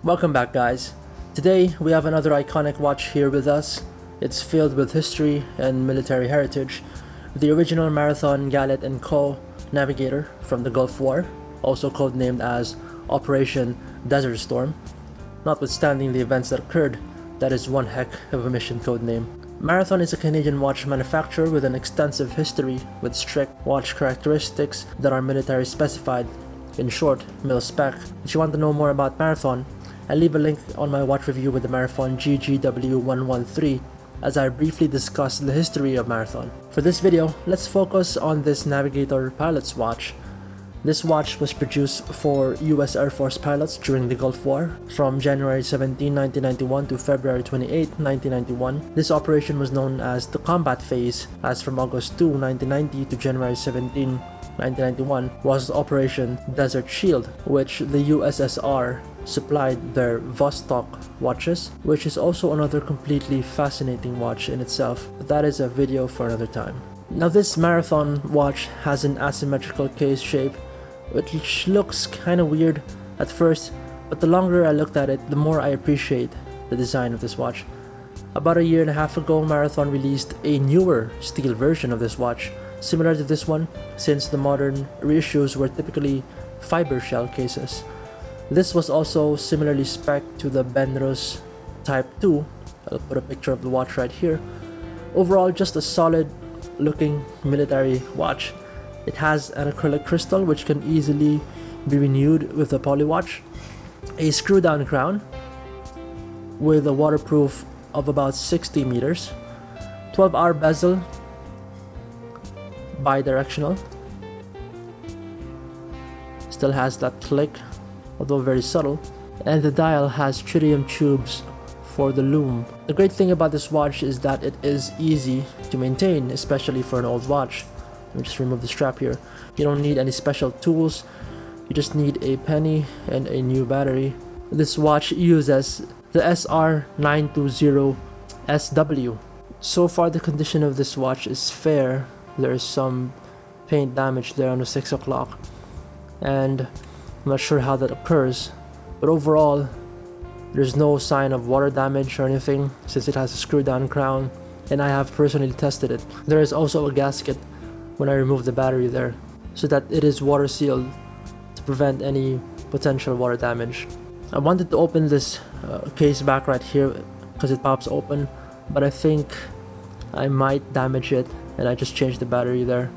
Welcome back, guys. Today we have another iconic watch here with us. It's filled with history and military heritage. The original Marathon Gallet & Co. Navigator from the Gulf War, also codenamed as Operation Desert Storm. Notwithstanding the events that occurred, that is one heck of a mission code name. Marathon is a Canadian watch manufacturer with an extensive history with strict watch characteristics that are military specified. In short, mil-spec. If you want to know more about Marathon, I'll leave a link on my watch review with the Marathon GGW113 as I briefly discuss the history of Marathon. For this video, let's focus on this Navigator pilot's watch. This watch was produced for US Air Force pilots during the Gulf War from January 17, 1991 to February 28, 1991. This operation was known as the combat phase, as from August 2, 1990 to January 17, 1991 was Operation Desert Shield, which the USSR supplied their Vostok watches, which is also another completely fascinating watch in itself, but that is a video for another time. Now this Marathon watch has an asymmetrical case shape, which looks kinda weird at first, but the longer I looked at it, the more I appreciate the design of this watch. About a year and a half ago, Marathon released a newer steel version of this watch, similar to this one, since the modern reissues were typically fiber shell cases. This was also similarly spec'd to the Benrus Type 2. I'll put a picture of the watch right here. Overall, just a solid looking military watch. It has an acrylic crystal which can easily be renewed with a poly watch, a screw down crown with a waterproof of about 60 meters, 12-hour bezel, bi-directional, still has that click although very subtle, and the dial has tritium tubes for the lume. The great thing about this watch is that it is easy to maintain, especially for an old watch. Let me just remove the strap here. You don't need any special tools, you just need a penny and a new battery. This watch uses the SR920SW. So far the condition of this watch is fair. There is some paint damage there on the 6 o'clock, and I'm not sure how that occurs, but overall there's no sign of water damage or anything since it has a screw down crown, and I have personally tested it. There is also a gasket when I remove the battery there, so that it is water sealed to prevent any potential water damage. I wanted to open this case back right here because it pops open, but I think I might damage it, and I just changed the battery there.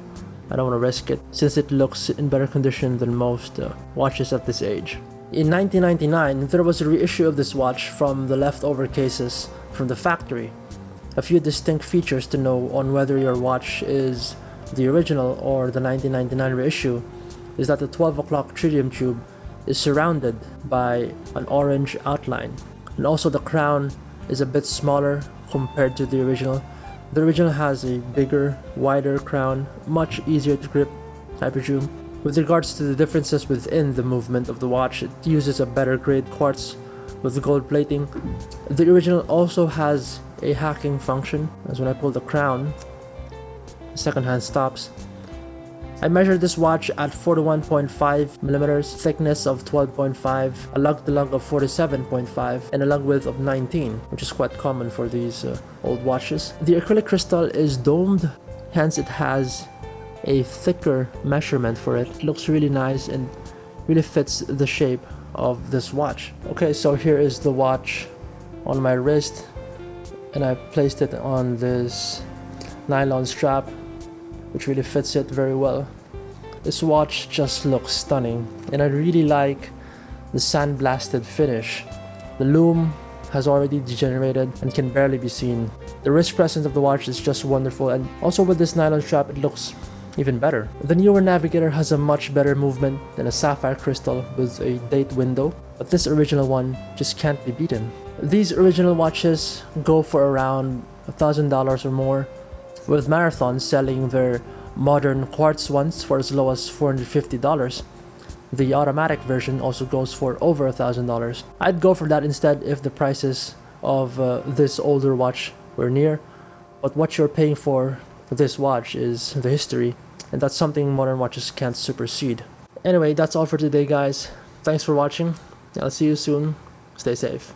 I don't want to risk it since it looks in better condition than most watches at this age. In 1999, there was a reissue of this watch from the leftover cases from the factory. A few distinct features to know on whether your watch is the original or the 1999 reissue is that the 12 o'clock tritium tube is surrounded by an orange outline, and also the crown is a bit smaller compared to the original. The original has a bigger, wider crown, much easier to grip, I presume. With regards to the differences within the movement of the watch, it uses a better grade quartz with gold plating. The original also has a hacking function, as when I pull the crown, the second hand stops. I measured this watch at 41.5 millimeters, thickness of 12.5, a lug-to-lug of 47.5, and a lug width of 19, which is quite common for these old watches. The acrylic crystal is domed, hence it has a thicker measurement for it. It looks really nice and really fits the shape of this watch. Okay, so here is the watch on my wrist, and I placed it on this nylon strap, which really fits it very well. This watch just looks stunning, and I really like the sandblasted finish. The lume has already degenerated and can barely be seen. The wrist presence of the watch is just wonderful, and also with this nylon strap it looks even better. The newer Navigator has a much better movement than a sapphire crystal with a date window, but this original one just can't be beaten. These original watches go for around $1,000 or more, with Marathon selling their modern quartz ones for as low as $450. The automatic version also goes for over $1,000. I'd go for that instead if the prices of this older watch were near, but what you're paying for this watch is the history, and that's something modern watches can't supersede. Anyway, that's all for today, guys. Thanks for watching. I'll see you soon. Stay safe.